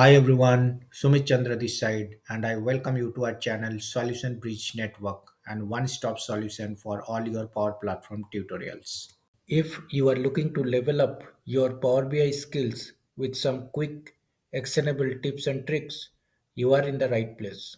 Hi everyone, Sumit Chandra this side, and I welcome you to our channel Solution Bridge Network and one-stop solution for all your Power Platform tutorials. If you are looking to level up your Power BI skills with some quick, actionable tips and tricks, you are in the right place.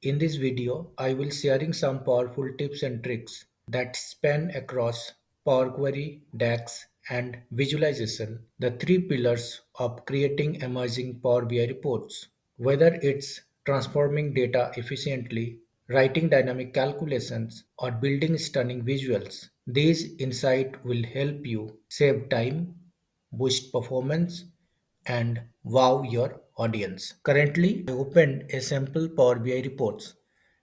In this video, I will sharing some powerful tips and tricks that span across Power Query, DAX, and visualization, the three pillars of creating emerging Power BI reports. Whether it's transforming data efficiently, writing dynamic calculations, or building stunning visuals, these insights will help you save time, boost performance, and wow your audience. Currently, I opened a sample Power BI reports,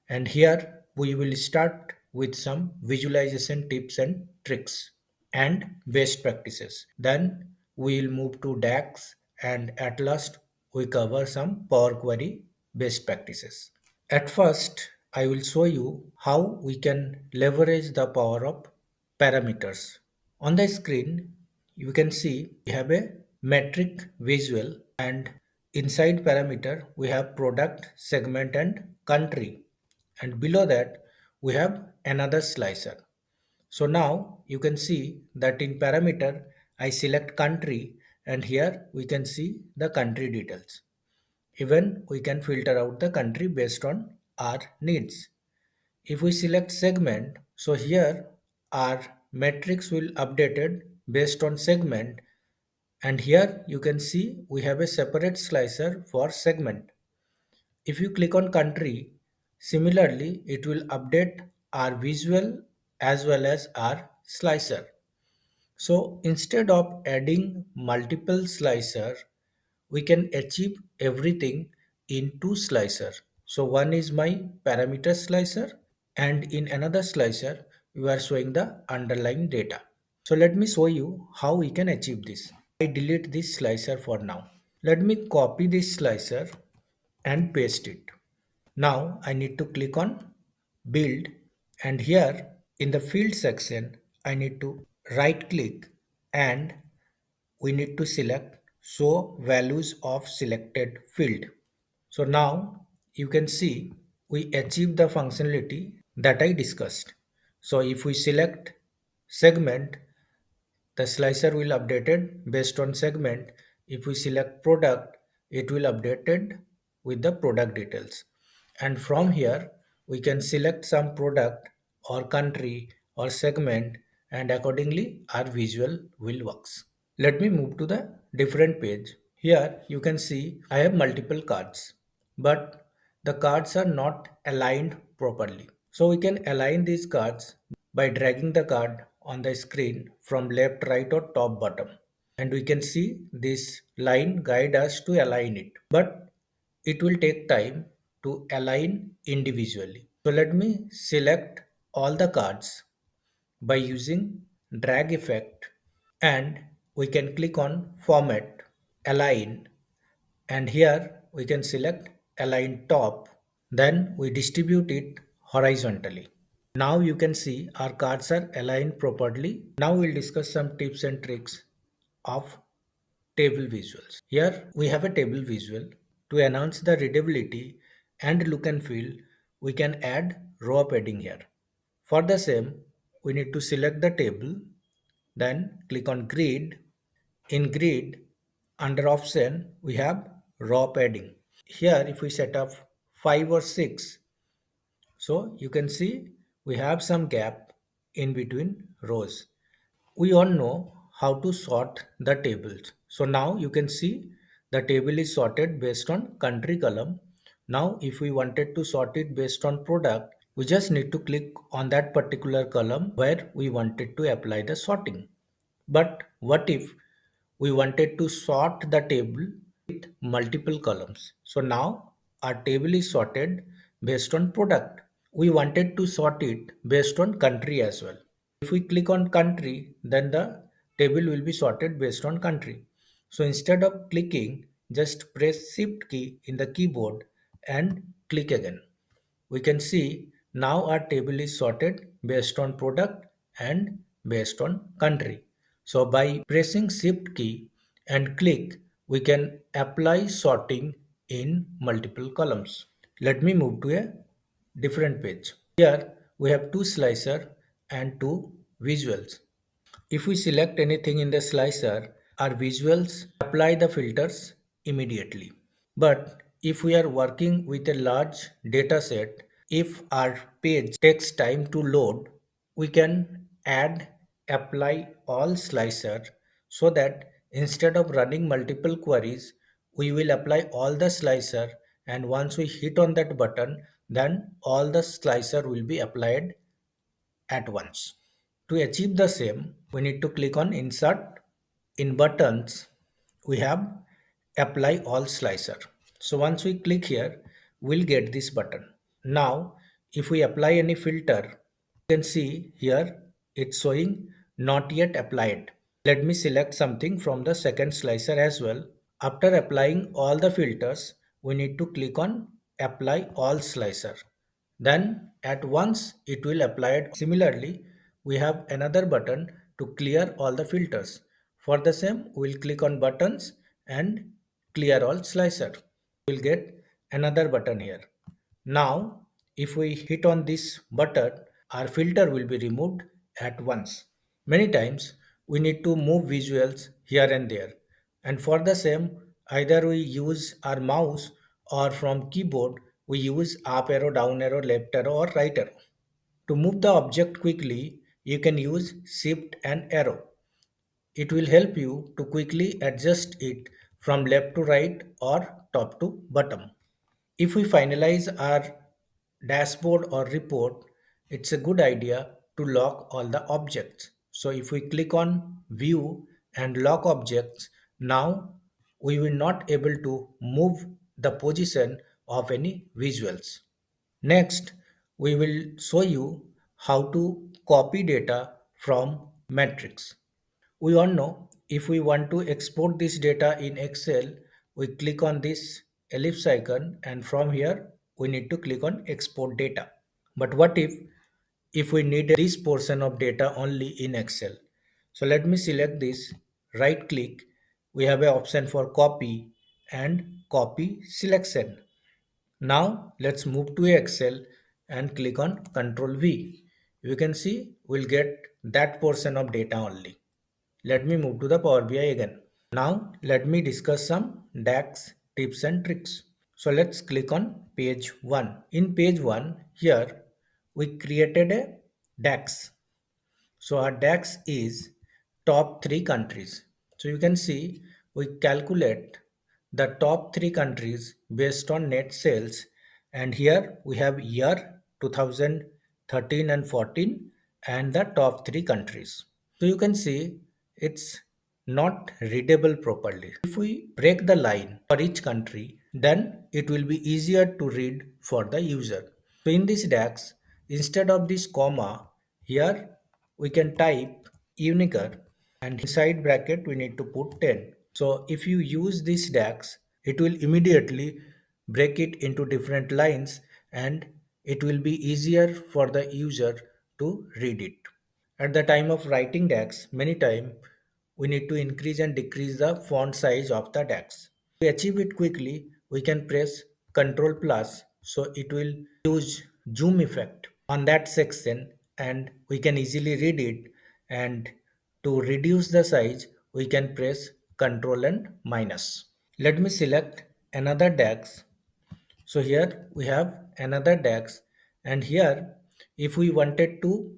and here we will start with some visualization tips and tricks and best practices. Then we will move to DAX, and at last we cover some Power Query best practices. At first, I will show you how we can leverage the power of parameters. On the screen, you can see we have a metric visual, and inside parameter we have product, segment and country, and below that we have another slicer. So now you can see that in parameter I select country, and here we can see the country details. Even we can filter out the country based on our needs. If we select segment, so here our metrics will updated based on segment, and here you can see we have a separate slicer for segment. If you click on country, similarly it will update our visual as well as our slicer. So instead of adding multiple slicer, we can achieve everything in two slicer. So one is my parameter slicer, and in another slicer we are showing the underlying data. So let me show you how we can achieve this. I delete this slicer for now. Let me copy this slicer and paste it. Now I need to click on build, and here in the field section I need to right click, and we need to select show values of selected field. So now you can see we achieve the functionality that I discussed. So if we select segment, the slicer will updated based on segment. If we select product, it will updated with the product details. And from here, we can select some product or country or segment, and accordingly our visual will works. Let me move to the different page. Here you can see I have multiple cards, but the cards are not aligned properly. So we can align these cards by dragging the card on the screen from left, right or top, bottom. And we can see this line guide us to align it. But it will take time to align individually. So let me select all the cards by using drag effect, and we can click on format, align, and here we can select align top. Then we distribute it horizontally. Now you can see our cards are aligned properly. Now we'll discuss some tips and tricks of table visuals. Here we have a table visual. To enhance the readability and look and feel, we can add row padding here. For the same, we need to select the table, then click on grid. In grid, under option, we have row padding. Here if we set up 5 or 6, so you can see we have some gap in between rows. We all know how to sort the tables. So now you can see the table is sorted based on country column. Now if we wanted to sort it based on product, we just need to click on that particular column where we wanted to apply the sorting. But what if we wanted to sort the table with multiple columns? So now our table is sorted based on product. We wanted to sort it based on country as well. If we click on country, then the table will be sorted based on country. So instead of clicking, just press shift key in the keyboard and click again. We can see now our table is sorted based on product and based on country. So by pressing shift key and click, we can apply sorting in multiple columns. Let me move to a different page. Here we have two slicer and two visuals. If we select anything in the slicer, our visuals apply the filters immediately. But if we are working with a large data set, if our page takes time to load, we can add apply all slicer so that instead of running multiple queries, we will apply all the slicer, and once we hit on that button, then all the slicer will be applied at once. To achieve the same, we need to click on Insert. In buttons, we have Apply All Slicer. So once we click here, we'll get this button. Now, if we apply any filter, you can see here it's showing Not Yet Applied. Let me select something from the second slicer as well. After applying all the filters, we need to click on Apply All Slicer. Then at once it will apply it. Similarly, we have another button to clear all the filters. For the same, we'll click on buttons and clear all slicer. We'll get another button here. Now, if we hit on this button, our filter will be removed at once. Many times, we need to move visuals here and there. And for the same, either we use our mouse or from keyboard, we use up arrow, down arrow, left arrow or right arrow. To move the object quickly, you can use shift and arrow. It will help you to quickly adjust it from left to right or top to bottom. If we finalize our dashboard or report, it's a good idea to lock all the objects. So if we click on view and lock objects, now we will not able to move the position of any visuals. Next, we will show you how to copy data from matrix. We all know if we want to export this data in Excel, we click on this ellipse icon and from here we need to click on export data. But what if we need this portion of data only in Excel? So let me select this, right click, we have an option for copy and copy selection. Now let's move to Excel and click on Ctrl V. You can see we'll get that portion of data only. Let me move to the Power BI again. Now let me discuss some DAX tips and tricks. So let's click on page 1. In page 1 here we created a DAX. So our DAX is top 3 countries. So you can see we calculate the top 3 countries based on net sales, and here we have year 2013 and 14 and the top 3 countries. So you can see it's not readable properly. If we break the line for each country, then it will be easier to read for the user. So in this DAX, instead of this comma, here we can type uniker and inside bracket we need to put 10. So if you use this DAX, it will immediately break it into different lines and it will be easier for the user to read it. At the time of writing DAX, many times we need to increase and decrease the font size of the DAX. To achieve it quickly, we can press Ctrl plus, so it will use zoom effect on that section and we can easily read it. And to reduce the size, we can press Ctrl and minus. Let me select another DAX. So here we have another DAX, and here if we wanted to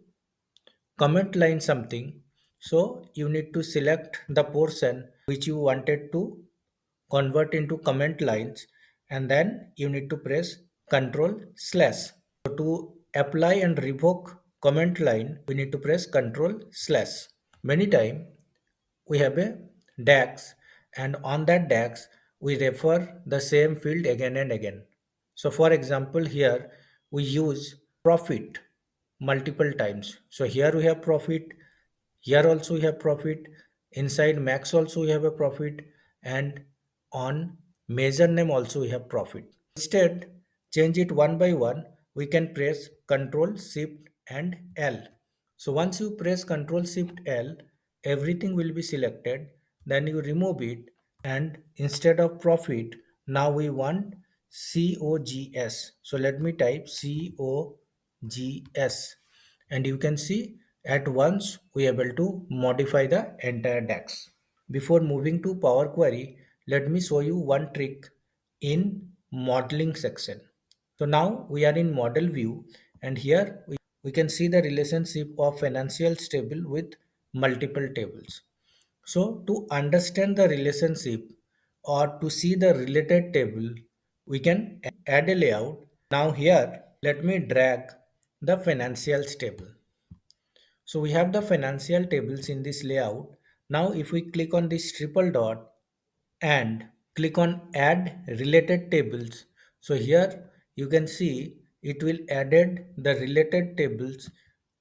comment line something, so you need to select the portion which you wanted to convert into comment lines, and then you need to press control slash. So to apply and revoke comment line, we need to press control slash. Many time we have a DAX, and on that DAX we refer the same field again and again. So for example, here we use profit multiple times. So here we have profit, here also we have profit, inside max also we have a profit, and on measure name also we have profit. Instead, change it one by one. We can press Ctrl Shift and L. So once you press Ctrl Shift L, everything will be selected. Then you remove it, and instead of profit, Now we want COGS. So let me type COGS, and you can see at once we are able to modify the entire DAX. Before moving to Power Query, let me show you one trick in modeling section. So now we are in model view, and here we can see the relationship of financial table with multiple tables. So to understand the relationship or to see the related table, we can add a layout. Now here, let me drag the financials table. So we have the financial tables in this layout. Now if we click on this triple dot and click on add related tables, so here you can see it will added the related tables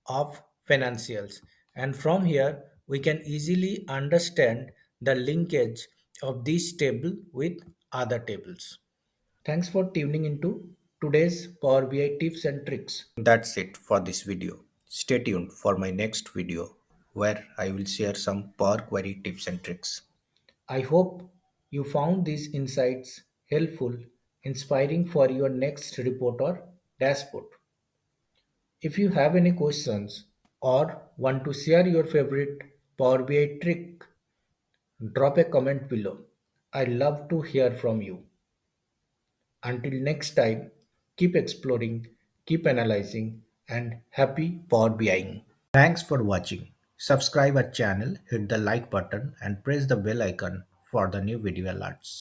of financials, and from here we can easily understand the linkage of this table with other tables. Thanks for tuning into today's Power BI tips and tricks. That's it for this video. Stay tuned for my next video where I will share some Power Query tips and tricks. I hope you found these insights helpful, inspiring for your next report or dashboard. If you have any questions or want to share your favorite Power BI trick, drop a comment below. I love to hear from you. Until next time, keep exploring, keep analyzing, and happy Power BIing. Thanks for watching. Subscribe our channel, hit the like button, and press the bell icon for the new video alerts.